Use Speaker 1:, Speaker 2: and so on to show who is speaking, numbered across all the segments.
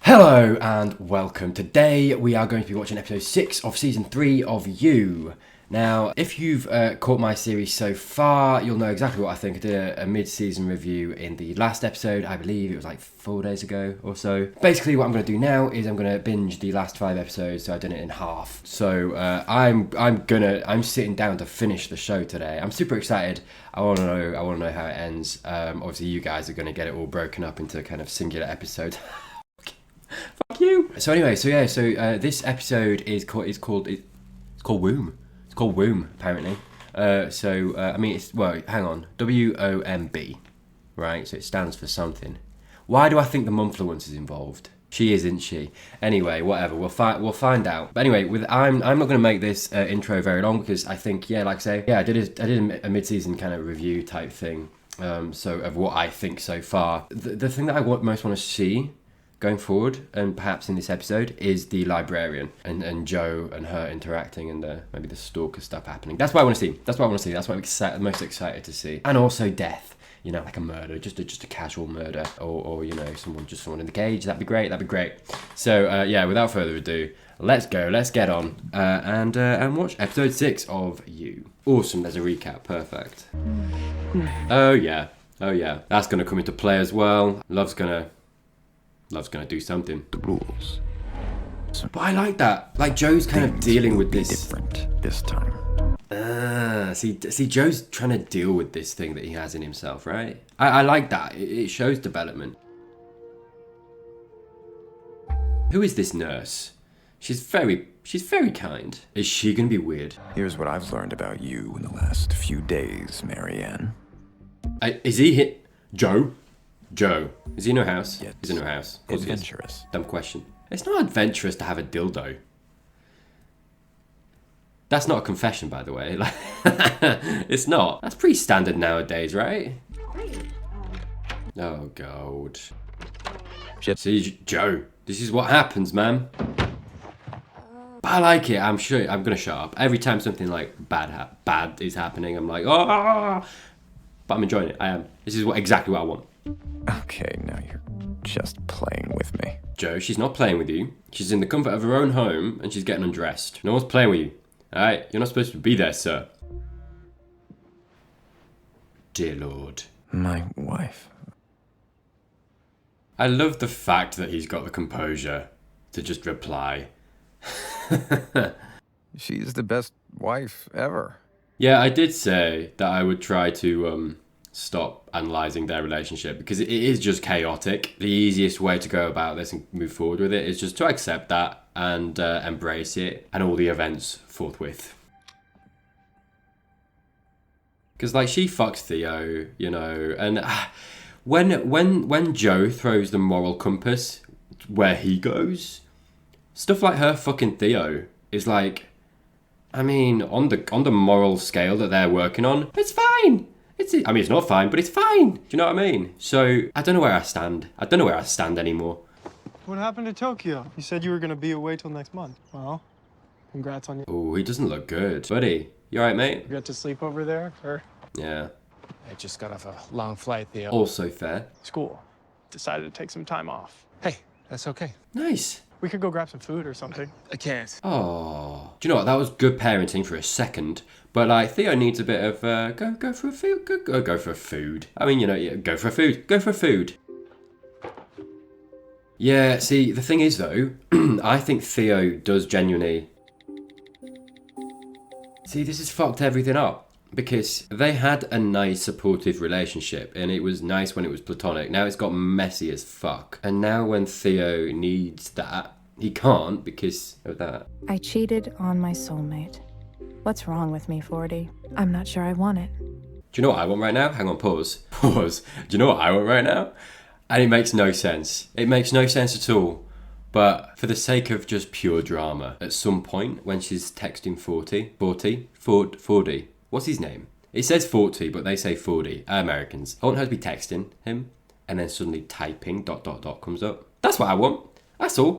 Speaker 1: Hello and welcome. Today we are going to be watching episode 6 of season 3 of You. Now, if you've caught my series so far, you'll know exactly what I think. I did a mid-season review in the last episode. I believe it was like 4 days ago or so. Basically, what I'm going to do now is I'm going to binge the last 5 episodes, so I did it in half. So I'm sitting down to finish the show today. I'm super excited. I want to know how it ends. Obviously, you guys are going to get it all broken up into kind of singular episodes. Fuck you. So anyway, this episode is called W.O.M.B. It's called W.O.M.B. apparently. Hang on, W.O.M.B. Right? So it stands for something. Why do I think the monfluence is involved? She is, isn't she? Anyway, whatever. We'll find out. But anyway, I'm not going to make this intro very long because I think I did a mid-season kind of review type thing. So of what I think so far. The thing that I most want to see going forward, and perhaps in this episode, is the librarian and Joe and her interacting and maybe the stalker stuff happening. That's what I want to see. That's what I'm most excited to see. And also death. You know, like a murder, just a casual murder, or someone in the cage. That'd be great. So without further ado, let's get on and watch episode 6 of You. Awesome. There's a recap. Perfect. Oh yeah. That's gonna come into play as well. Love's gonna do something.
Speaker 2: The rules.
Speaker 1: But I like that. Like Joe's kind of dealing with this.
Speaker 2: Different this time.
Speaker 1: See, Joe's trying to deal with this thing that he has in himself, right? I like that. It shows development. Who is this nurse? She's very kind. Is she gonna be weird?
Speaker 2: Here's what I've learned about you in the last few days, Marianne.
Speaker 1: Is he hit Joe? Joe, is he in her house?
Speaker 2: Yes.
Speaker 1: He's in her house.
Speaker 2: Adventurous.
Speaker 1: Dumb question. It's not adventurous to have a dildo. That's not a confession, by the way. It's not. That's pretty standard nowadays, right? Oh, God.
Speaker 2: Shit.
Speaker 1: See, Joe, this is what happens, man. But I like it. I'm sure I'm going to shut up. Every time something like bad is happening, I'm like, oh. But I'm enjoying it. I am. This is exactly what I want.
Speaker 2: Okay, now you're just playing with me.
Speaker 1: Joe, she's not playing with you. She's in the comfort of her own home and she's getting undressed. No one's playing with you. Alright? You're not supposed to be there, sir. Dear Lord.
Speaker 2: My wife.
Speaker 1: I love the fact that he's got the composure to just reply.
Speaker 2: She's the best wife ever.
Speaker 1: Yeah, I did say that I would try to stop analysing their relationship because it is just chaotic. The easiest way to go about this and move forward with it is just to accept that and embrace it and all the events forthwith. Because like she fucks Theo, you know, and when Joe throws the moral compass where he goes, stuff like her fucking Theo is like, I mean, on the moral scale that they're working on, it's fine. It's not fine, but it's fine. Do you know what I mean? So, I don't know where I stand. I don't know where I stand anymore.
Speaker 3: What happened to Tokyo? You said you were going to be away till next month. Well, congrats on you.
Speaker 1: Oh, he doesn't look good. Buddy, you alright, mate?
Speaker 3: You got to sleep over there, or?
Speaker 1: Yeah.
Speaker 4: I just got off a long flight, Theo.
Speaker 1: Also fair.
Speaker 3: School. Decided to take some time off.
Speaker 4: Hey, that's okay.
Speaker 1: Nice.
Speaker 3: We could go grab some food or something.
Speaker 4: I can't.
Speaker 1: Oh. Do you know what? That was good parenting for a second. But like, Theo needs a bit of, go for a food. Go for food. I mean, go for food. Go for food. Yeah, see, the thing is though, I think Theo does genuinely... See, this has fucked everything up. Because they had a nice supportive relationship and it was nice when it was platonic. Now it's got messy as fuck. And now when Theo needs that, he can't because of that.
Speaker 5: I cheated on my soulmate. What's wrong with me, 40? I'm not sure I want it.
Speaker 1: Do you know what I want right now? Hang on, pause. Do you know what I want right now? And it makes no sense. It makes no sense at all. But for the sake of just pure drama, at some point when she's texting 40, what's his name? It says 40, but they say 40. Americans. I want her to be texting him, and then suddenly typing ... comes up. That's what I want. That's all.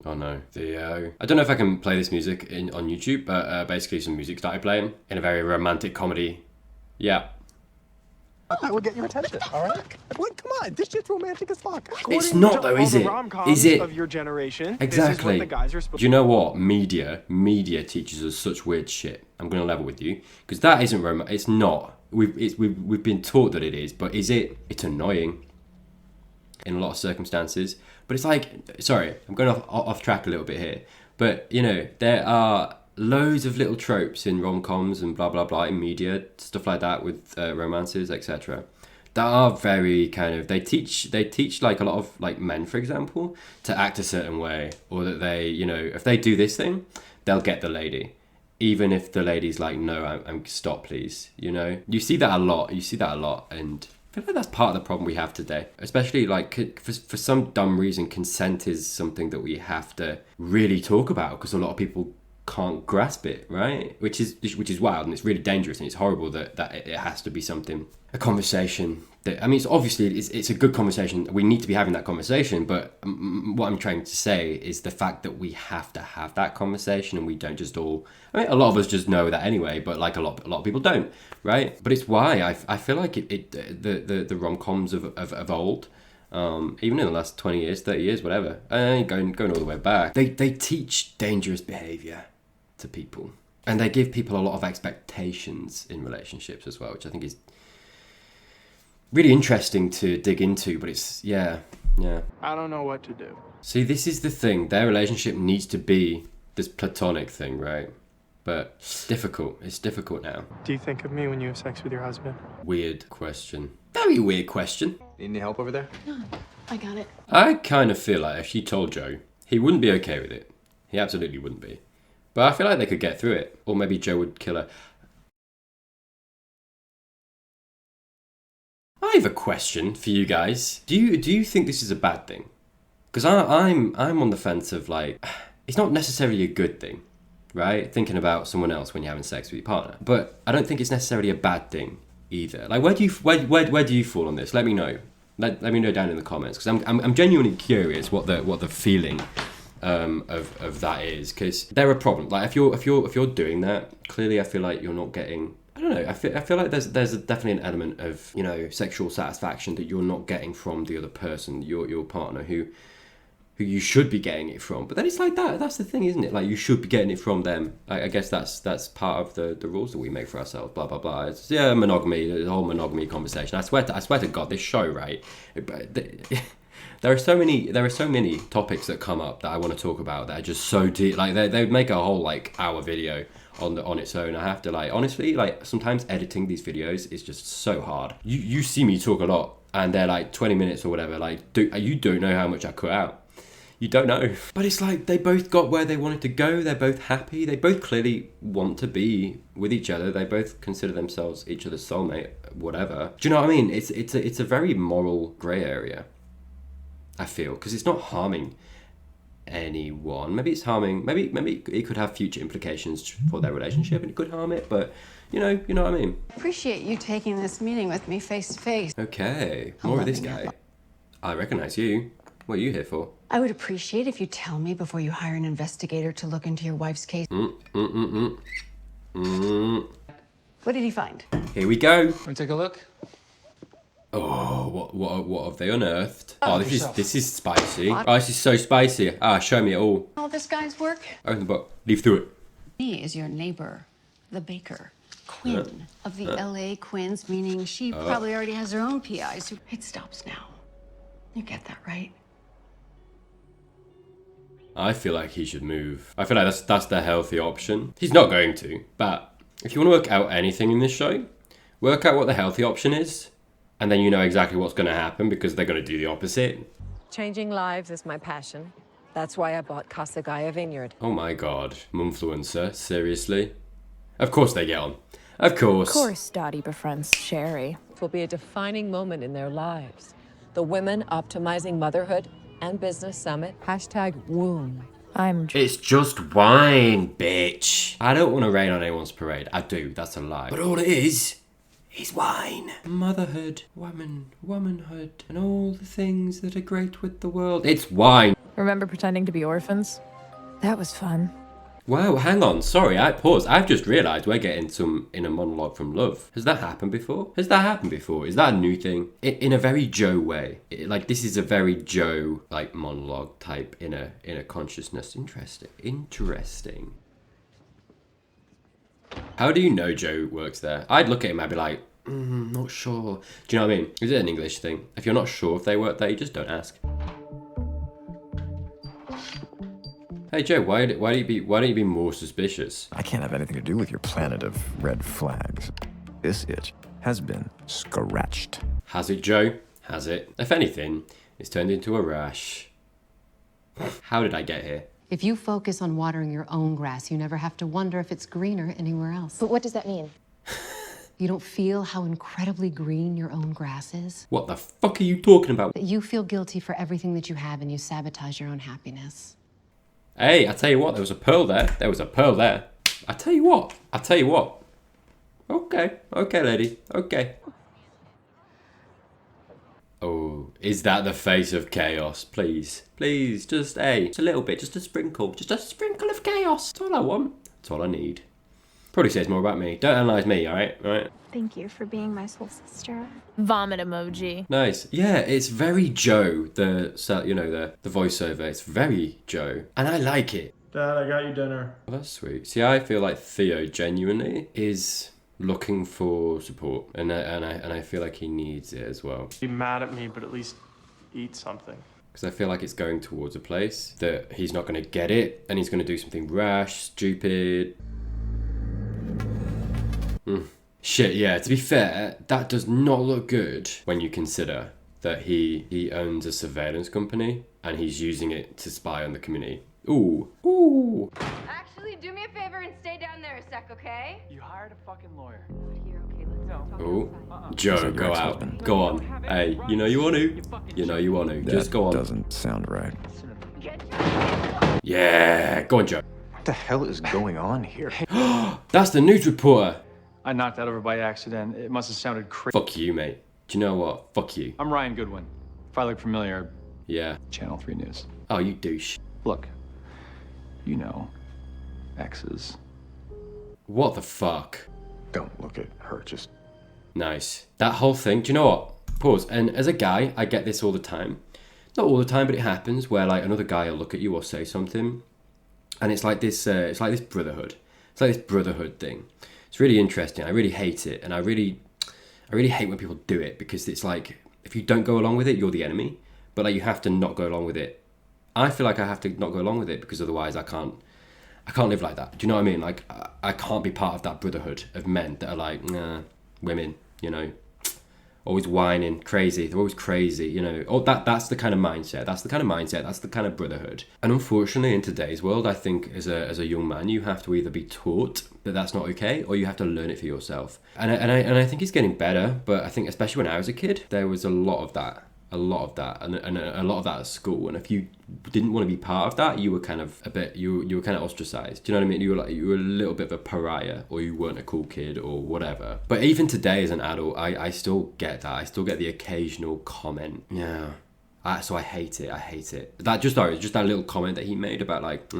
Speaker 1: Oh no, Theo. I don't know if I can play this music on YouTube, but basically some music started playing in a very romantic comedy. Yeah.
Speaker 3: I will get your attention, all right? What? Come God, this shit's romantic as fuck.
Speaker 1: It's
Speaker 3: According
Speaker 1: not
Speaker 3: to
Speaker 1: though,
Speaker 3: all
Speaker 1: is
Speaker 3: the
Speaker 1: it?
Speaker 3: rom-coms
Speaker 1: Is it?
Speaker 3: of your generation,
Speaker 1: Exactly.
Speaker 3: This is what the guys are supposed
Speaker 1: Do you know what? Media teaches us such weird shit. I'm gonna level with you because that isn't romantic. It's not. We've been taught that it is, but is it? It's annoying in a lot of circumstances. But it's like, sorry, I'm going off track a little bit here. But you know, there are loads of little tropes in rom-coms and blah blah blah in media, stuff like that with romances, etc. That are very kind of they teach like a lot of like men, for example, to act a certain way, or that they, you know, if they do this thing, they'll get the lady, even if the lady's like, no, I'm stop, please. You know, you see that a lot. And I feel like that's part of the problem we have today, especially like for some dumb reason, consent is something that we have to really talk about because a lot of people can't grasp it, right? Which is wild, and it's really dangerous, and it's horrible that it has to be something, a conversation that, I mean, it's obviously it's a good conversation. We need to be having that conversation, but what I'm trying to say is the fact that we have to have that conversation, and we don't just all. I mean, a lot of us just know that anyway, but like a lot of people don't, right? But it's why I feel like the rom-coms of old. Even in the last 20 years, 30 years, whatever, going all the way back, they teach dangerous behaviour to people, and they give people a lot of expectations in relationships as well, which I think is really interesting to dig into. But it's yeah.
Speaker 3: I don't know what to do.
Speaker 1: See, this is the thing. Their relationship needs to be this platonic thing, right? But it's difficult now.
Speaker 3: Do you think of me when you have sex with your husband?
Speaker 1: Weird question. Very weird question.
Speaker 2: Need any help over there?
Speaker 6: No, I got it.
Speaker 1: I kind of feel like if she told Joe, he wouldn't be okay with it. He absolutely wouldn't be. But I feel like they could get through it. Or maybe Joe would kill her. I have a question for you guys. Do you think this is a bad thing? Because I'm on the fence of like, it's not necessarily a good thing, right? Thinking about someone else when you're having sex with your partner. But I don't think it's necessarily a bad thing either. Like, where do you fall on this? Let me know. Let me know down in the comments, because I'm genuinely curious what the feeling of that is, because there are problems. Like if you're doing that, clearly I feel like you're not getting. I don't know. I feel like there's definitely an element of, you know, sexual satisfaction that you're not getting from the other person, your partner, who you should be getting it from. But then it's like that's the thing, isn't it? Like, you should be getting it from them. I guess that's part of the rules that we make for ourselves, blah blah blah. It's, yeah, monogamy, the whole monogamy conversation. I swear to God, this show, right? There are so many topics that come up that I want to talk about that are just so deep. Like they would make a whole like hour video on its own. I have to, like, honestly, like, sometimes editing these videos is just so hard. You see me talk a lot, and they're like 20 minutes or whatever. Like, you don't know how much I cut out. You don't know. But it's like they both got where they wanted to go. They're both happy. They both clearly want to be with each other. They both consider themselves each other's soulmate, whatever. Do you know what I mean? It's a very moral grey area, I feel, because it's not harming anyone. Maybe it's harming. Maybe it could have future implications for their relationship, and it could harm it. But you know what I mean.
Speaker 6: Appreciate you taking this meeting with me face to face.
Speaker 1: Okay, more of this guy. I recognize you. What are you here for?
Speaker 6: I would appreciate if you tell me before you hire an investigator to look into your wife's case. What did he find?
Speaker 1: Here we go.
Speaker 4: Want to take a look?
Speaker 1: Oh, what have they unearthed? Oh, this is spicy. Oh, this is so spicy. Show me it all.
Speaker 6: All this guy's work?
Speaker 1: Open the book. Leaf through it.
Speaker 6: He is your neighbor, the baker, Quinn of the LA Quinns, meaning she probably already has her own PIs. It stops now. You get that, right?
Speaker 1: I feel like he should move. I feel like that's the healthy option. He's not going to, but if you want to work out anything in this show, work out what the healthy option is, and then you know exactly what's going to happen, because they're going to do the opposite.
Speaker 7: Changing lives is my passion. That's why I bought Casa Gaia Vineyard.
Speaker 1: Oh my god, Mumfluencer, seriously? Of course they get on. Of course.
Speaker 5: Of course, Dottie befriends Sherry.
Speaker 7: It will be a defining moment in their lives. The Women Optimizing Motherhood and Business Summit. #WOMB.
Speaker 1: It's just wine, bitch. I don't want to rain on anyone's parade. I do, that's a lie. But all it is wine. Motherhood, womanhood, and all the things that are great with the world. It's wine.
Speaker 5: Remember pretending to be orphans? That was fun.
Speaker 1: Wow, hang on. Sorry, I paused. I've just realised we're getting some inner monologue from love. Has that happened before? Has that happened before? Is that a new thing? In a very Joe way. Like, this is a very Joe, like, monologue type inner consciousness. Interesting. How do you know Joe works there? I'd look at him, I'd be like, not sure. Do you know what I mean? Is it an English thing? If you're not sure if they work there, you just don't ask. Hey Joe, why don't you be more suspicious?
Speaker 2: I can't have anything to do with your planet of red flags. This itch has been scratched.
Speaker 1: Has it, Joe? Has it? If anything, it's turned into a rash. How did I get here?
Speaker 6: If you focus on watering your own grass, you never have to wonder if it's greener anywhere else.
Speaker 8: But what does that mean?
Speaker 6: You don't feel how incredibly green your own grass is?
Speaker 1: What the fuck are you talking about?
Speaker 6: That you feel guilty for everything that you have and you sabotage your own happiness.
Speaker 1: Hey, I tell you what, there was a pearl there. There was a pearl there. I tell you what. Okay, lady. Okay. Oh, is that the face of chaos? Please, just a little bit, just a sprinkle of chaos. That's all I want. That's all I need. Probably says more about me. Don't analyze me, all right?
Speaker 8: Thank you for being my soul sister.
Speaker 5: Vomit emoji.
Speaker 1: Nice. Yeah, it's very Joe. The voiceover. It's very Joe, and I like it.
Speaker 3: Dad, I got you dinner.
Speaker 1: Oh, that's sweet. See, I feel like Theo genuinely is looking for support, and I feel like he needs it as well.
Speaker 3: Be mad at me, but at least eat something.
Speaker 1: Because I feel like it's going towards a place that he's not going to get it, and he's going to do something rash, stupid. Shit, yeah, to be fair, that does not look good when you consider that he owns a surveillance company and he's using it to spy on the community. Ooh.
Speaker 9: Actually, do me a favor and stay down there a sec, okay?
Speaker 4: You hired a fucking lawyer.
Speaker 9: Here, okay, let's talk.
Speaker 1: Ooh. Joe, go out. Go on. Hey, you know you want to. Just go on.
Speaker 2: Doesn't sound right.
Speaker 1: Yeah, go on, Joe.
Speaker 10: What the hell is going on here?
Speaker 1: That's the news reporter.
Speaker 3: I knocked that over by accident. It must have sounded crazy.
Speaker 1: Fuck you, mate. Do you know what? Fuck you.
Speaker 3: I'm Ryan Goodwin. If I look familiar,
Speaker 1: Yeah.
Speaker 3: Channel 3 News.
Speaker 1: Oh, you douche.
Speaker 3: Look, you know, exes.
Speaker 1: What the fuck?
Speaker 10: Don't look at her, just...
Speaker 1: Nice. That whole thing, do you know what? Pause. And as a guy, I get this all the time. Not all the time, but it happens where like another guy will look at you or say something, and it's like this brotherhood. It's like this brotherhood thing. It's really interesting. I really hate it, and I really hate when people do it, because it's like if you don't go along with it, you're the enemy. But like you have to not go along with it. I feel like I have to not go along with it because otherwise I can't live like that. Do you know what I mean? Like I can't be part of that brotherhood of men that are like, nah, women, you know, always whining, crazy. They're always crazy, you know. Oh, that's the kind of mindset. That's the kind of brotherhood. And unfortunately, in today's world, I think as a young man, you have to either be taught that that's not okay, or you have to learn it for yourself. And I think it's getting better. But I think especially when I was a kid, there was a lot of that, and a lot of that at school. And if you didn't want to be part of that, you were kind of you were kind of ostracized. Do you know what I mean? You were a little bit of a pariah, or you weren't a cool kid, or whatever. But even today as an adult, I still get that. I still get the occasional comment. Yeah. So I hate it. Just that little comment that he made about like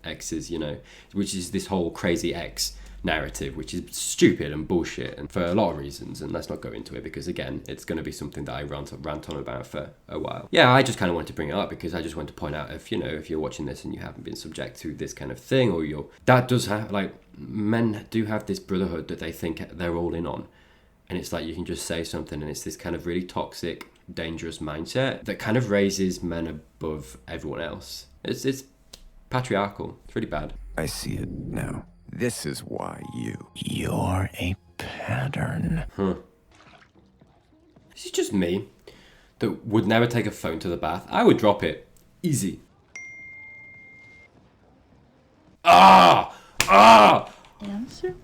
Speaker 1: exes, you know, which is this whole crazy ex narrative, which is stupid and bullshit, and for a lot of reasons, and let's not go into it because again it's going to be something that I rant on about for a while. Yeah, I just kind of wanted to bring it up because I just want to point out, if you're watching this and you haven't been subject to this kind of thing, or that does have, like, men do have this brotherhood that they think they're all in on, and it's like you can just say something and it's this kind of really toxic, dangerous mindset that kind of raises men above everyone else. It's patriarchal. It's really bad.
Speaker 2: I see it now. This is why you're a pattern.
Speaker 1: This is just me that would never take a phone to the bath. I would drop it. Easy.
Speaker 8: Answer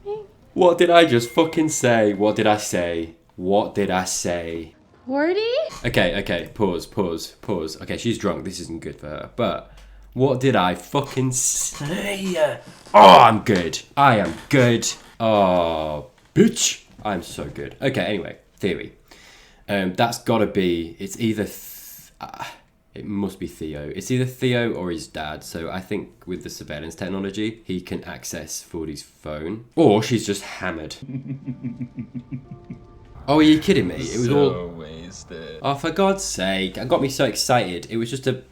Speaker 8: me?
Speaker 1: What did I just fucking say? What did I say?
Speaker 8: 40?
Speaker 1: Okay, pause. Okay, she's drunk. This isn't good for her. But what did I fucking say? Oh, I'm good. I am good. Oh, bitch. I'm so good. Okay, anyway, theory. That's gotta be, it's either It must be Theo. It's either Theo or his dad. So I think with the surveillance technology, he can access Fordy's phone. Or she's just hammered. Oh, are you kidding me? It was all
Speaker 11: wasted.
Speaker 1: Oh, for God's sake. It got me so excited. It was just a...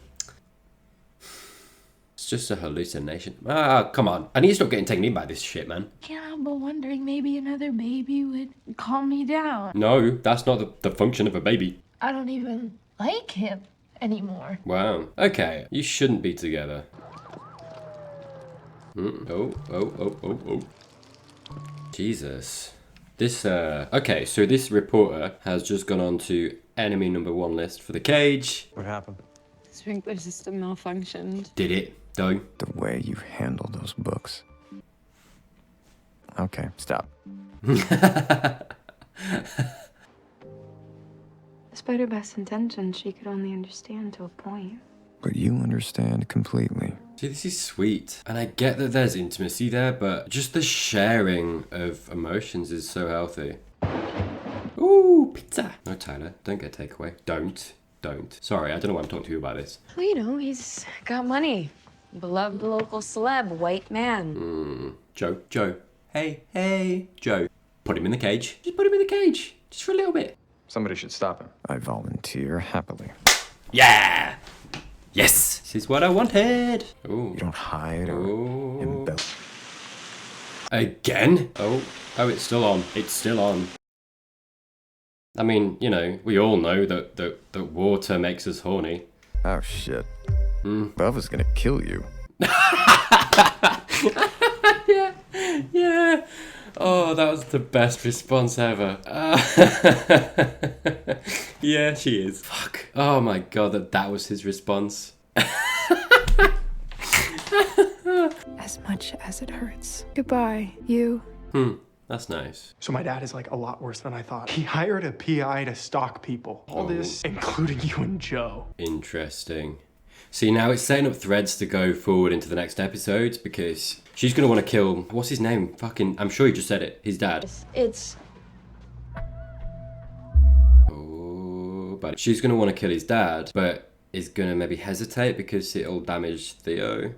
Speaker 1: It's just a hallucination. Ah, come on. I need to stop getting taken in by this shit, man.
Speaker 8: Can't help but wondering maybe another baby would calm me down.
Speaker 1: No, that's not the function of a baby.
Speaker 8: I don't even like him anymore.
Speaker 1: Wow. Okay, you shouldn't be together. Oh. Jesus. This, okay, so this reporter has just gone on to enemy number 1 list for the cage.
Speaker 3: What happened?
Speaker 12: Sprinkler system malfunctioned.
Speaker 1: Did it, though?
Speaker 2: The way you handle those books. Okay, stop.
Speaker 8: Despite her best intentions, she could only understand to a point.
Speaker 2: But you understand completely.
Speaker 1: See, this is sweet. And I get that there's intimacy there, but just the sharing of emotions is so healthy. Ooh, pizza. No, Tyler, don't get takeaway. Don't. Sorry, I don't know why I'm talking to you about this.
Speaker 12: Well, you know, he's got money. Beloved local celeb, white man.
Speaker 1: Joe. Hey, Joe. Put him in the cage. Just put him in the cage. Just for a little bit.
Speaker 10: Somebody should stop him.
Speaker 2: I volunteer happily.
Speaker 1: Yeah! Yes! This is what I wanted. Ooh.
Speaker 2: You don't hide or embellish.
Speaker 1: Again? Oh, it's still on. It's still on. I mean, you know, we all know that water makes us horny.
Speaker 2: Oh, shit. Bubba's gonna kill you.
Speaker 1: Yeah. Oh, that was the best response ever. Yeah, she is. Fuck. Oh my god, that was his response.
Speaker 5: As much as it hurts. Goodbye, you.
Speaker 1: That's nice.
Speaker 3: So my dad is like a lot worse than I thought. He hired a PI to stalk people. All this, including you and Joe.
Speaker 1: Interesting. See, now it's setting up threads to go forward into the next episodes because she's going to want to kill... What's his name? Fucking... I'm sure you just said it. His dad.
Speaker 12: It's...
Speaker 1: Oh, but she's going to want to kill his dad, but is going to maybe hesitate because it'll damage Theo.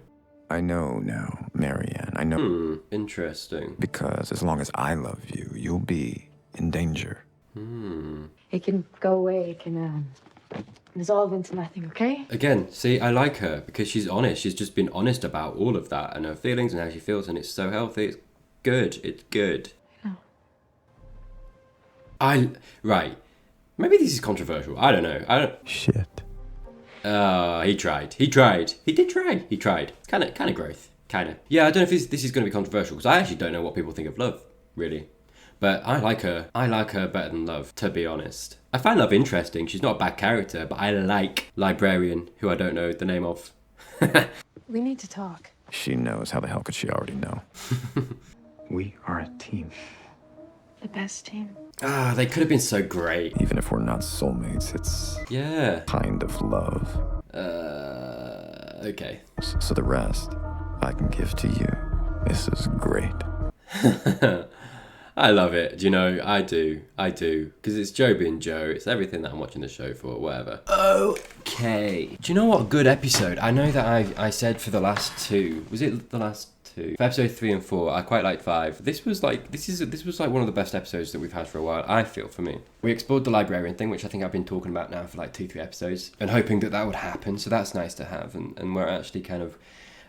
Speaker 2: I know now, Marianne. I know.
Speaker 1: Interesting.
Speaker 2: Because as long as I love you, you'll be in danger.
Speaker 12: It can go away. It can dissolve into nothing, okay?
Speaker 1: Again, see, I like her because she's honest. She's just been honest about all of that and her feelings and how she feels, and it's so healthy. It's good. It's good. Right. Maybe this is controversial. I don't know.
Speaker 2: Shit.
Speaker 1: He tried. He did try. He tried. Kind of growth. Kind of. Yeah, I don't know if this is going to be controversial because I actually don't know what people think of Love, really. But I like her. I like her better than Love, to be honest. I find Love interesting. She's not a bad character, but I like Librarian, who I don't know the name of.
Speaker 12: We need to talk.
Speaker 2: She knows. How the hell could she already know?
Speaker 10: We are a team.
Speaker 8: The best team.
Speaker 1: They could have been so great.
Speaker 2: Even if we're not soulmates, it's
Speaker 1: Yeah.
Speaker 2: kind of love.
Speaker 1: Okay.
Speaker 2: So the rest, I can give to you. This is great.
Speaker 1: I love it. Do you know? I do. Because it's Joe being Joe. It's everything that I'm watching the show for, whatever. Okay. Do you know what? A good episode. I know that I said for the last two. Was it the last two? For episode 3 and 4, I quite liked 5. This was like one of the best episodes that we've had for a while, I feel, for me. We explored the librarian thing, which I think I've been talking about now for like 2-3 episodes, and hoping that would happen, so that's nice to have, and we're actually kind of...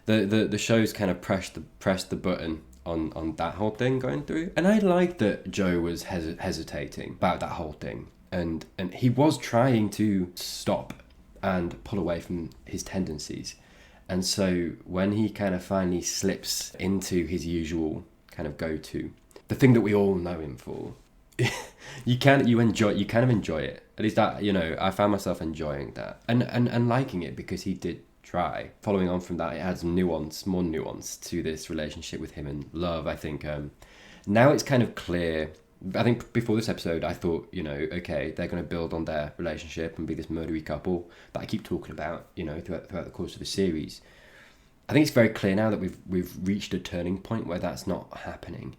Speaker 1: The show's kind of pressed the button on that whole thing going through. And I like that Joe was hesitating about that whole thing. And he was trying to stop and pull away from his tendencies. And so when he kind of finally slips into his usual kind of go-to, the thing that we all know him for, you kind of enjoy it. At least that, you know, I found myself enjoying that and liking it because he did try. Following on from that, it adds more nuance to this relationship with him and Love. I think now it's kind of clear. I think before this episode, I thought, you know, okay, they're going to build on their relationship and be this murdery couple that I keep talking about, you know, throughout the course of the series. I think it's very clear now that we've reached a turning point where that's not happening.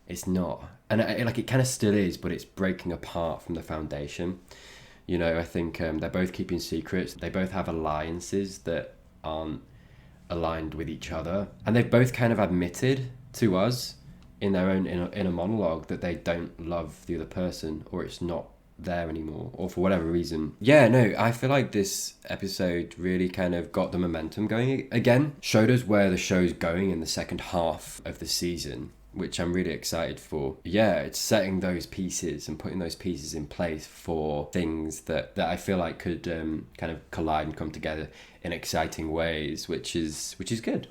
Speaker 1: It's not, and it kind of still is, but it's breaking apart from the foundation. You know, I think they're both keeping secrets. They both have alliances that aren't aligned with each other. And they've both kind of admitted to us in their own inner monologue that they don't love the other person, or it's not there anymore, or for whatever reason. Yeah, no, I feel like this episode really kind of got the momentum going again, showed us where the show's going in the second half of the season, which I'm really excited for. Yeah, it's setting those pieces and putting those pieces in place for things that I feel like could kind of collide and come together in exciting ways, which is good.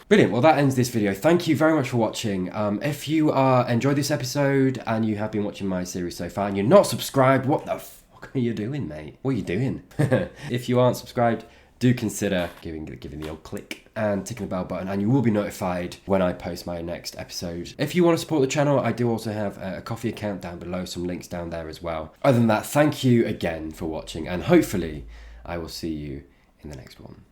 Speaker 1: Brilliant. Well, that ends this video. Thank you very much for watching. If you enjoyed this episode and you have been watching my series so far and you're not subscribed, what the fuck are you doing, mate? What are you doing? If you aren't subscribed, do consider giving the old click and ticking the bell button, and you will be notified when I post my next episode. If you want to support the channel, I do also have a Ko-fi account down below, some links down there as well. Other than that, thank you again for watching, and hopefully I will see you in the next one.